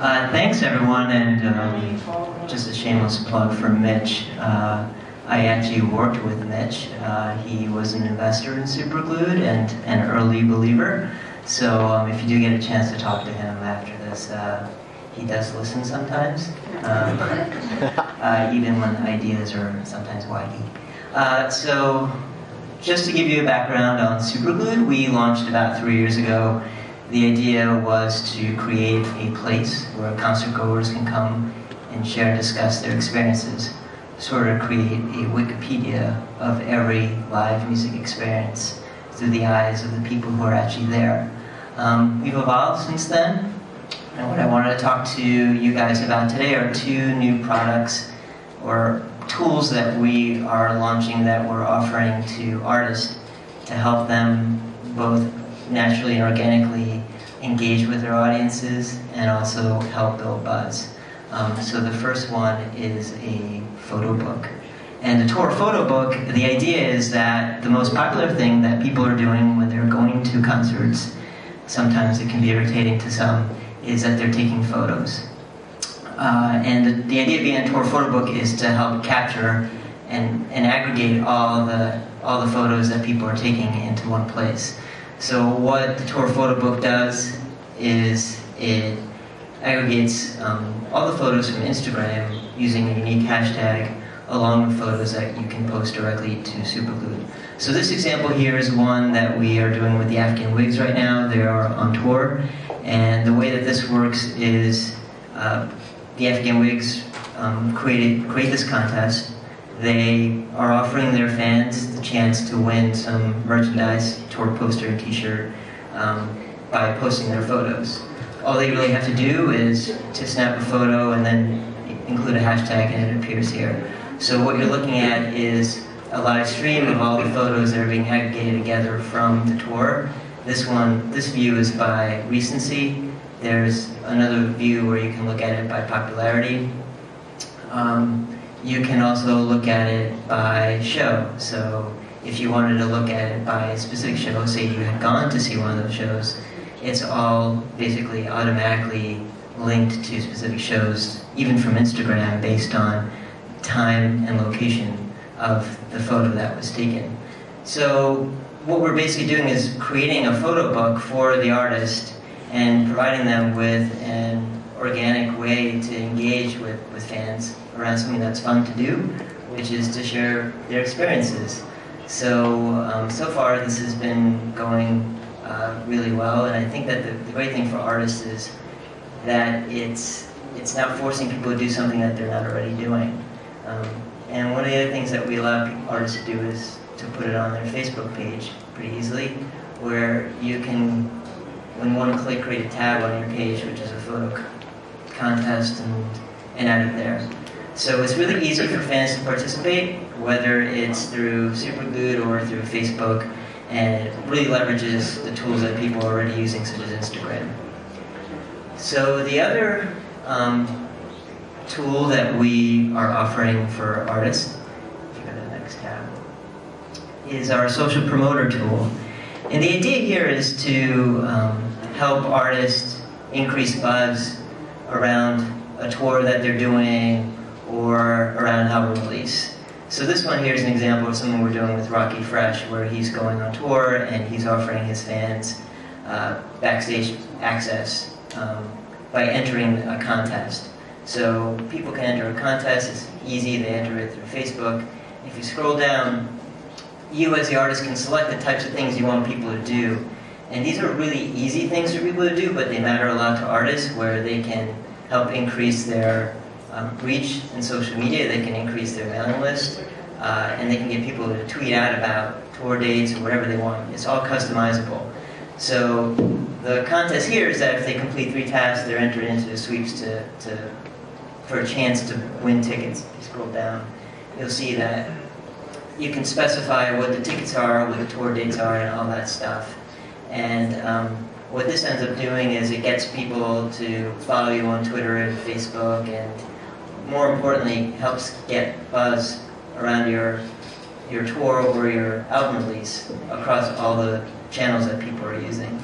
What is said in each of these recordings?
Thanks everyone, and just a shameless plug for Mitch. I actually worked with Mitch. He was an investor in Superglued and an early believer. So if you do get a chance to talk to him after this, he does listen sometimes, even when ideas are sometimes wacky. So just to give you a background on Superglued, we launched about 3 years ago. The idea was to create a place where concert goers can come and share and discuss their experiences, sort of create a Wikipedia of every live music experience through the eyes of the people who are actually there. We've evolved since then, and what I wanted to talk to you guys about today are 2 new products or tools that we are launching that we're offering to artists to help them both naturally and organically engage with their audiences and also help build buzz. So the first one is a photo book. And the tour photo book, the idea is that the most popular thing that people are doing when they're going to concerts, sometimes it can be irritating to some, is that they're taking photos. And the idea behind a tour photo book is to help capture and aggregate all the photos that people are taking into one place. So what the tour photo book does is it aggregates all the photos from Instagram using a unique hashtag along with photos that you can post directly to Superglued. So this example here is one that we are doing with the Afghan Wigs right now. They are on tour, and the way that this works is the Afghan Wigs create this contest. They are offering their fans the chance to win some merchandise, tour poster and t-shirt, by posting their photos. All they really have to do is to snap a photo and then include a hashtag and it appears here. So what you're looking at is a live stream of all the photos that are being aggregated together from the tour. This view is by recency. There's another view where you can look at it by popularity. You can also look at it by show. So if you wanted to look at it by a specific show, say you had gone to see one of those shows, it's all basically automatically linked to specific shows, even from Instagram, based on time and location of the photo that was taken. So what we're basically doing is creating a photo book for the artist and providing them with an organic way to engage with fans around something that's fun to do, which is to share their experiences. So, so far this has been going really well, and I think that the great thing for artists is that it's not forcing people to do something that they're not already doing. And one of the other things that we allow artists to do is to put it on their Facebook page pretty easily, where you can, when one click, create a tab on your page, which is a photo contest, and add it there. So it's really easy for fans to participate, whether it's through Superglued or through Facebook, and it really leverages the tools that people are already using, such as Instagram. So the other tool that we are offering for artists, if you go to the next tab, is our social promoter tool. And the idea here is to help artists increase buzz around a tour that they're doing or around an album release. So this one here is an example of something we're doing with Rocky Fresh, where he's going on tour and he's offering his fans backstage access by entering a contest. So people can enter a contest, it's easy, they enter it through Facebook. If you scroll down, you as the artist can select the types of things you want people to do. And these are really easy things for people to do, but they matter a lot to artists, where they can help increase their reach in social media, they can increase their mailing list, and they can get people to tweet out about tour dates or whatever they want. It's all customizable. So the contest here is that if they complete 3 tasks, they're entered into the sweeps for a chance to win tickets. If you scroll down, you'll see that you can specify what the tickets are, what the tour dates are, and all that stuff. And what this ends up doing is it gets people to follow you on Twitter and Facebook, and more importantly, helps get buzz around your tour or your album release across all the channels that people are using.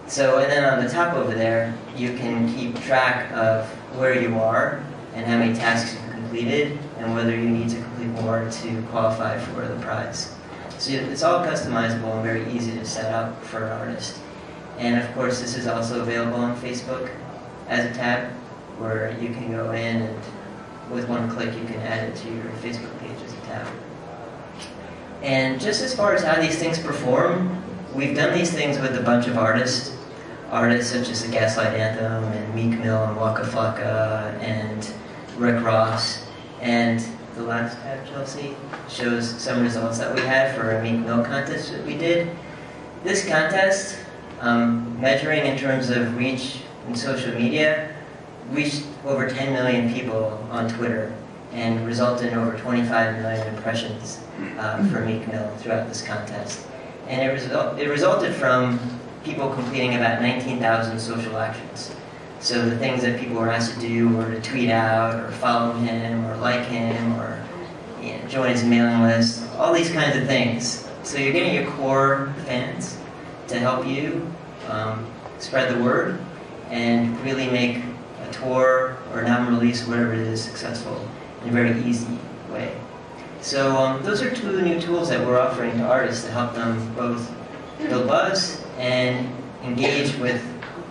So, and then on the top over there, you can keep track of where you are and how many tasks you've completed and whether you need to complete more to qualify for the prize. So it's all customizable and very easy to set up for an artist. And of course, this is also available on Facebook as a tab where you can go in and with one click you can add it to your Facebook page as a tab. And just as far as how these things perform, we've done these things with a bunch of artists such as the Gaslight Anthem and Meek Mill and Waka Flocka and Rick Ross. And the last tab, Chelsea, shows some results that we had for a Meek Mill contest that we did. This contest, measuring in terms of reach in social media, reached over 10 million people on Twitter and resulted in over 25 million impressions for Meek Mill throughout this contest. And it resulted from people completing about 19,000 social actions. So the things that people were asked to do were to tweet out, or follow him, or like him, or join his mailing list, all these kinds of things. So you're getting your core fans to help you spread the word and really make a tour or an album release, whatever it is, successful in a very easy way. So those are two new tools that we're offering to artists to help them both build buzz and engage with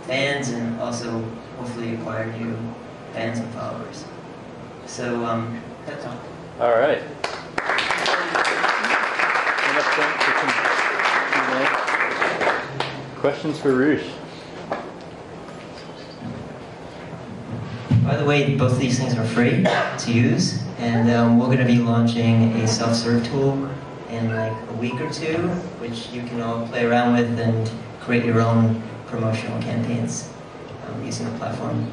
fans and also hopefully acquire new fans and followers. So that's all. All right. Questions for Roosh? By the way, both of these things are free to use, and we're going to be launching a self-serve tool in like a week or two, which you can all play around with and create your own promotional campaigns using the platform.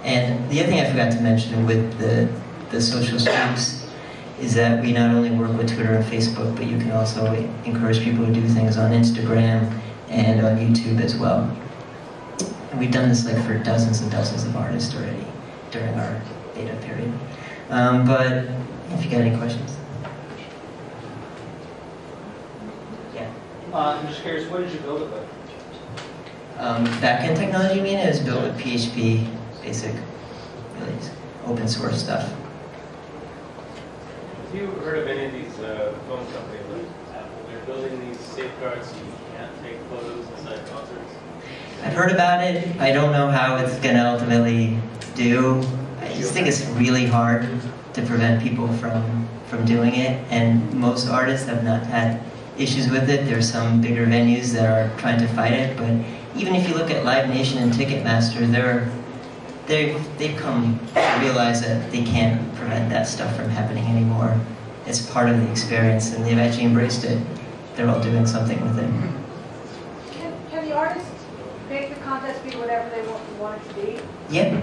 And the other thing I forgot to mention with the social streams is that we not only work with Twitter and Facebook, but you can also encourage people to do things on Instagram and on YouTube as well. And we've done this like for dozens and dozens of artists already during our beta period. But if you got any questions. Yeah. I'm just curious, what did you build it with? Backend technology, you mean? It was built with PHP, basic, really open source stuff. Have you heard of any of these phone companies like Apple? They're building these safeguards so you can't take photos inside concerts. I've heard about it. I don't know how it's going to ultimately do. I just think it's really hard to prevent people from doing it, and most artists have not had issues with it. There's some bigger venues that are trying to fight it, but even if you look at Live Nation and Ticketmaster, they've come to realize that they can't prevent that stuff from happening anymore. It's part of the experience, and they've actually embraced it. They're all doing something with it. Can the artists make the contest be whatever they want it to be? Yeah.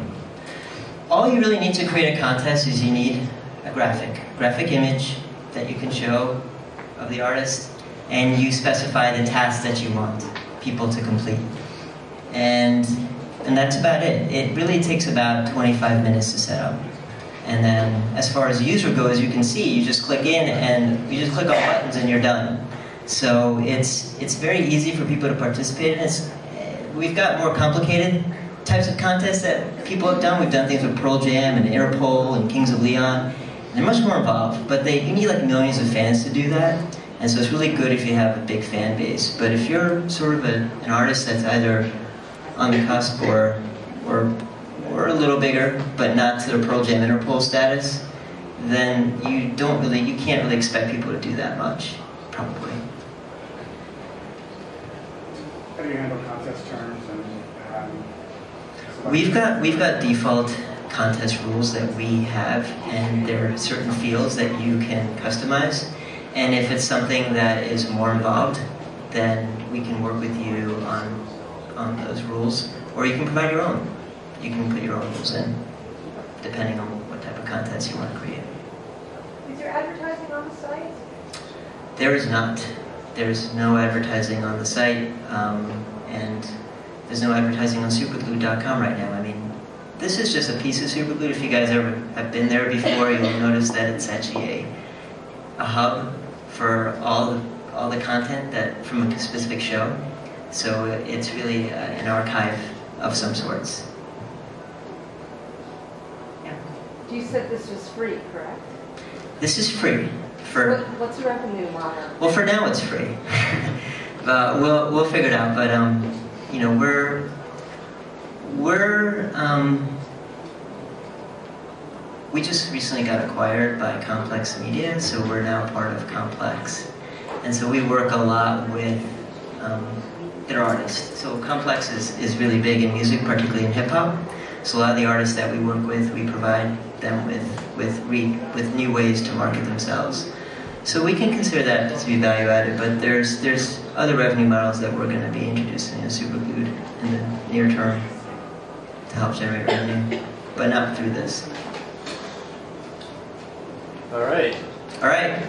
All you really need to create a contest is you need a graphic image that you can show of the artist, and you specify the tasks that you want people to complete. And that's about it. It really takes about 25 minutes to set up. And then as far as the user goes, you can see, you just click in and you just click on buttons and you're done. So it's very easy for people to participate in. We've got more complicated types of contests that people have done. We've done things with Pearl Jam and Interpol and Kings of Leon. They're much more involved, but you need like millions of fans to do that. And so it's really good if you have a big fan base. But if you're sort of an artist that's either on the cusp or a little bigger, but not to the Pearl Jam Interpol status, then you can't really expect people to do that much, probably. How do you handle contest terms and We've got default contest rules that we have, and there are certain fields that you can customize. And if it's something that is more involved, then we can work with you on those rules, or you can provide your own. You can put your own rules in, depending on what type of contest you want to create. Is there advertising on the site? There is not. There's no advertising on the site, and there's no advertising on Superglued.com right now. I mean, this is just a piece of Superglued. If you guys ever have been there before, you'll notice that it's actually a hub for all the content that from a specific show. So it's really an archive of some sorts. Yeah. You said this was free, correct? This is free for. What's the revenue model? Well, for now it's free. We'll figure it out. But you know, we just recently got acquired by Complex Media, so we're now part of Complex, and so we work a lot with their artists. So Complex is really big in music, particularly in hip hop. So a lot of the artists that we work with, we provide them with new ways to market themselves. So we can consider that to be value added, but there's other revenue models that we're going to be introducing in Superglued in the near term to help generate revenue, but not through this. All right. All right.